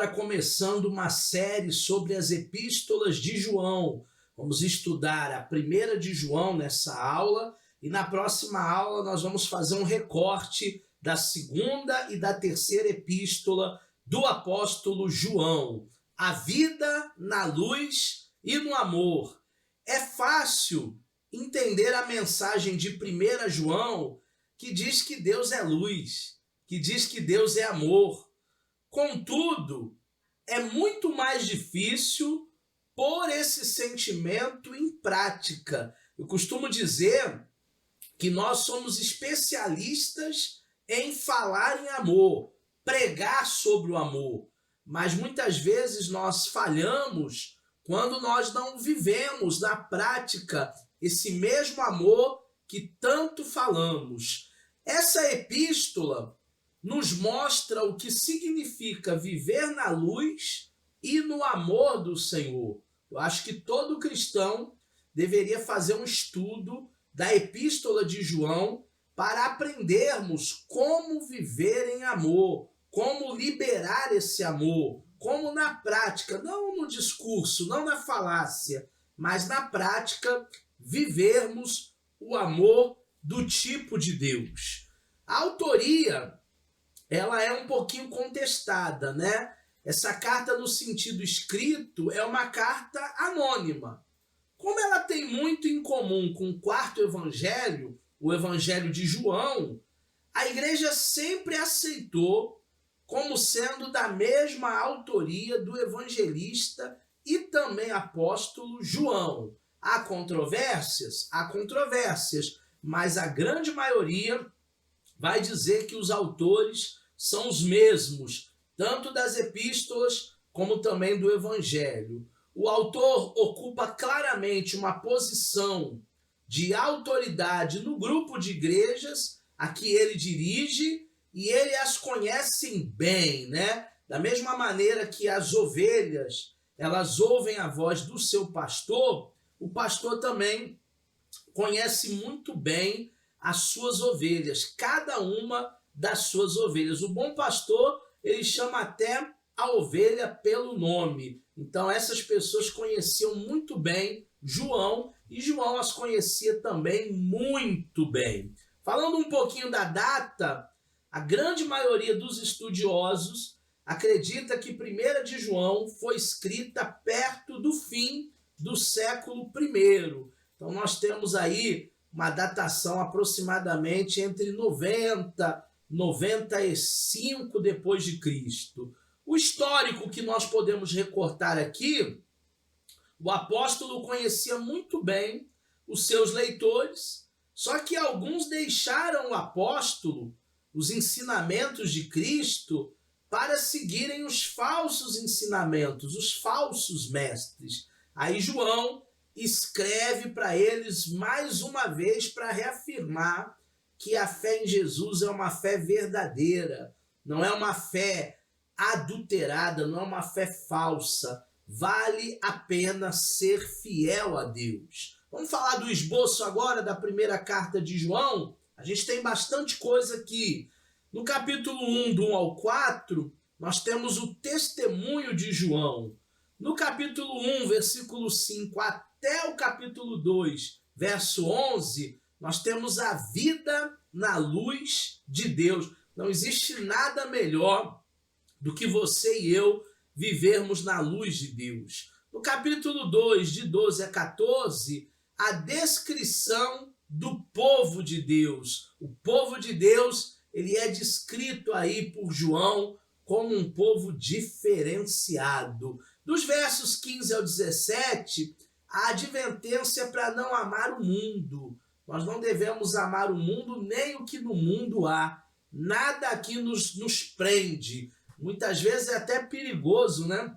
agora começando uma série sobre as epístolas de João. Vamos estudar a primeira de João nessa aula e na próxima aula nós vamos fazer um recorte da segunda e da terceira epístola do apóstolo João. A vida na luz e no amor. É fácil entender a mensagem de 1 João, que diz que Deus é luz, que diz que Deus é amor. Contudo, é muito mais difícil pôr esse sentimento em prática. Eu costumo dizer que nós somos especialistas em falar em amor, pregar sobre o amor, mas muitas vezes nós falhamos quando nós não vivemos na prática esse mesmo amor que tanto falamos. Essa epístola nos mostra o que significa viver na luz e no amor do Senhor. Eu acho que todo cristão deveria fazer um estudo da epístola de João para aprendermos como viver em amor, como liberar esse amor, como na prática, não no discurso, não na falácia, mas na prática vivermos o amor do tipo de Deus. A autoria, ela é um pouquinho contestada, né? Essa carta no sentido escrito é uma carta anônima. Como ela tem muito em comum com o quarto evangelho, o evangelho de João, a igreja sempre aceitou como sendo da mesma autoria do evangelista e também apóstolo João. Há controvérsias? Há controvérsias, mas a grande maioria vai dizer que os autores são os mesmos, tanto das epístolas como também do evangelho. O autor ocupa claramente uma posição de autoridade no grupo de igrejas a que ele dirige e ele as conhece bem, né? Da mesma maneira que as ovelhas, elas ouvem a voz do seu pastor, o pastor também conhece muito bem as suas ovelhas, cada uma das suas ovelhas. O bom pastor, ele chama até a ovelha pelo nome. Então essas pessoas conheciam muito bem João e João as conhecia também muito bem. Falando um pouquinho da data, a grande maioria dos estudiosos acredita que 1 de João foi escrita perto do fim do século I. Então nós temos aí uma datação aproximadamente entre 90 e 95 depois de Cristo. O histórico que nós podemos recortar aqui, o apóstolo conhecia muito bem os seus leitores, só que alguns deixaram o apóstolo, os ensinamentos de Cristo, para seguirem os falsos ensinamentos, os falsos mestres. Aí João escreve para eles mais uma vez para reafirmar que a fé em Jesus é uma fé verdadeira, não é uma fé adulterada, não é uma fé falsa. Vale a pena ser fiel a Deus. Vamos falar do esboço agora da primeira carta de João? A gente tem bastante coisa aqui. No capítulo 1, do 1 ao 4, nós temos o testemunho de João. No capítulo 1, versículo 5 até o capítulo 2, verso 11, nós temos a vida na luz de Deus. Não existe nada melhor do que você e eu vivermos na luz de Deus. No capítulo 2, de 12 a 14, a descrição do povo de Deus. O povo de Deus, ele é descrito aí por João como um povo diferenciado. Dos versos 15 ao 17, a advertência para não amar o mundo. Nós não devemos amar o mundo nem o que no mundo há. Nada aqui nos prende. Muitas vezes é até perigoso, né?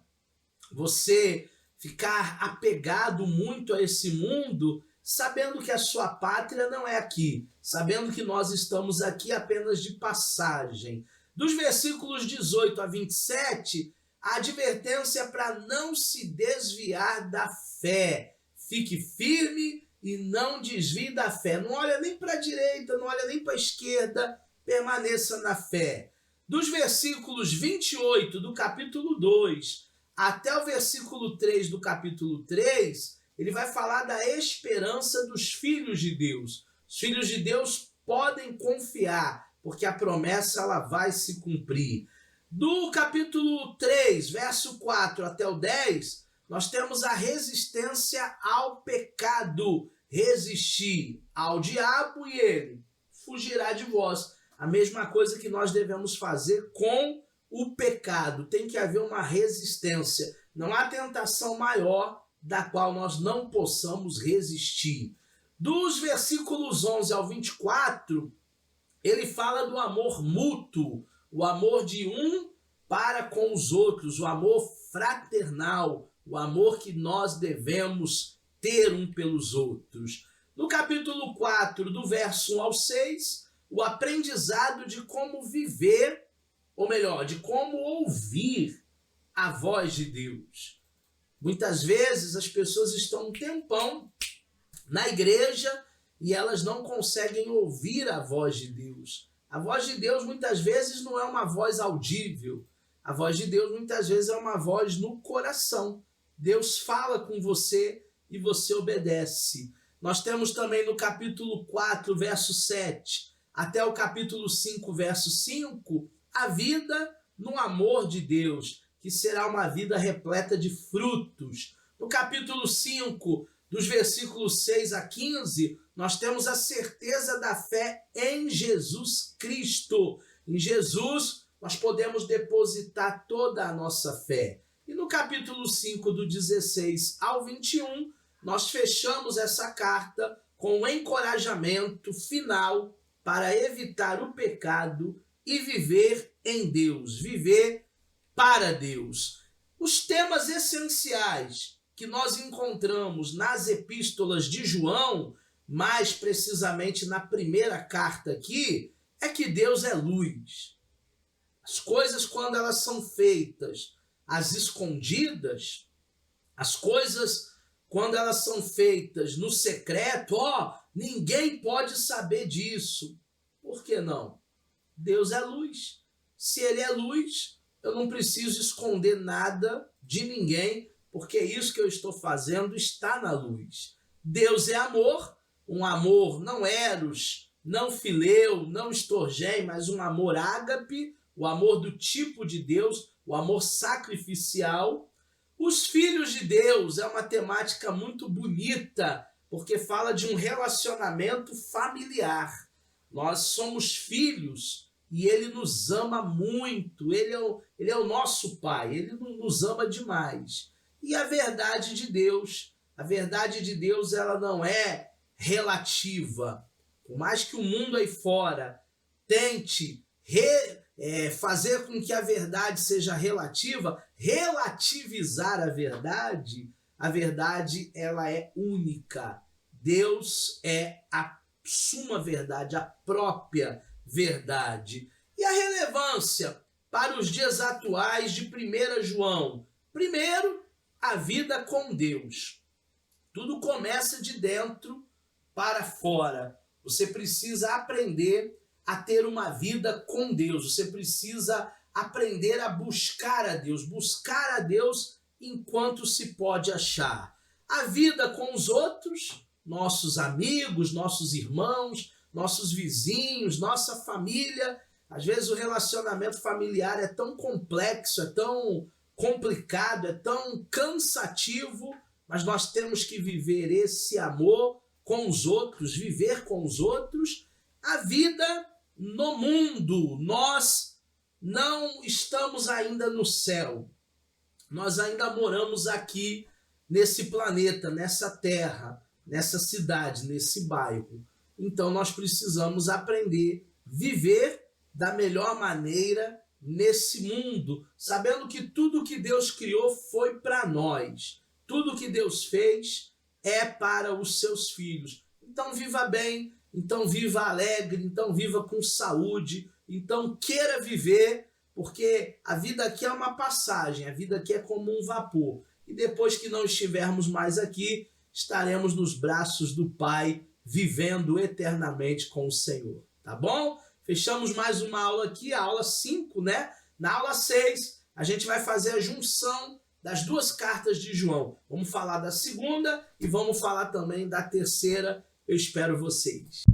Você ficar apegado muito a esse mundo, sabendo que a sua pátria não é aqui, sabendo que nós estamos aqui apenas de passagem. Dos versículos 18 a 27, a advertência para não se desviar da fé. Fique firme e não desvie da fé. Não olha nem para a direita, não olha nem para a esquerda, permaneça na fé. Dos versículos 28 do capítulo 2 até o versículo 3 do capítulo 3, ele vai falar da esperança dos filhos de Deus. Os filhos de Deus podem confiar, porque a promessa ela vai se cumprir. Do capítulo 3, verso 4 até o 10, nós temos a resistência ao pecado. Resistir ao diabo e ele fugirá de vós. A mesma coisa que nós devemos fazer com o pecado. Tem que haver uma resistência. Não há tentação maior da qual nós não possamos resistir. Dos versículos 11 ao 24, ele fala do amor mútuo, o amor de um para com os outros, o amor fraternal, o amor que nós devemos ter um pelos outros. No capítulo 4, do verso 1 ao 6, o aprendizado de como viver, ou melhor, de como ouvir a voz de Deus. Muitas vezes as pessoas estão um tempão na igreja e elas não conseguem ouvir a voz de Deus. A voz de Deus muitas vezes não é uma voz audível. A voz de Deus muitas vezes é uma voz no coração. Deus fala com você e você obedece. Nós temos também no capítulo 4, verso 7, até o capítulo 5, verso 5, a vida no amor de Deus, que será uma vida repleta de frutos. No capítulo 5, dos versículos 6 a 15, nós temos a certeza da fé em Jesus Cristo. Em Jesus, nós podemos depositar toda a nossa fé. E no capítulo 5, do 16 ao 21, nós fechamos essa carta com o encorajamento final para evitar o pecado e viver em Deus, viver para Deus. Os temas essenciais que nós encontramos nas epístolas de João, mais precisamente na primeira carta aqui, é que Deus é luz. As coisas, quando elas são feitas às escondidas, as coisas, quando elas são feitas no secreto, ninguém pode saber disso. Por que não? Deus é luz. Se ele é luz, eu não preciso esconder nada de ninguém, porque isso que eu estou fazendo está na luz. Deus é amor, um amor não eros, não fileu, não estorgém, mas um amor ágape, o amor do tipo de Deus, o amor sacrificial. Os filhos de Deus é uma temática muito bonita, porque fala de um relacionamento familiar. Nós somos filhos e ele nos ama muito, ele é o nosso pai, ele nos ama demais. E a verdade de Deus ela não é relativa. Por mais que o mundo aí fora tente fazer com que a verdade seja relativa, relativizar a verdade ela é única. Deus é a suma verdade, a própria verdade. E a relevância para os dias atuais de 1 João? Primeiro, a vida com Deus. Tudo começa de dentro para fora. Você precisa aprender a ter uma vida com Deus. Você precisa aprender a buscar a Deus enquanto se pode achar. A vida com os outros, nossos amigos, nossos irmãos, nossos vizinhos, nossa família. Às vezes o relacionamento familiar é tão complexo, é tão complicado, é tão cansativo, mas nós temos que viver esse amor com os outros, viver com os outros. A vida no mundo, nós não estamos ainda no céu, nós ainda moramos aqui nesse planeta, nessa terra, nessa cidade, nesse bairro. Então nós precisamos aprender a viver da melhor maneira nesse mundo, sabendo que tudo que Deus criou foi para nós. Tudo que Deus fez é para os seus filhos. Então viva bem, então viva alegre, então viva com saúde, então queira viver, porque a vida aqui é uma passagem, a vida aqui é como um vapor. E depois que não estivermos mais aqui, estaremos nos braços do Pai, vivendo eternamente com o Senhor. Tá bom? Fechamos mais uma aula aqui, a aula 5, né? Na aula 6, a gente vai fazer a junção das duas cartas de João. Vamos falar da segunda e vamos falar também da terceira. Eu espero vocês.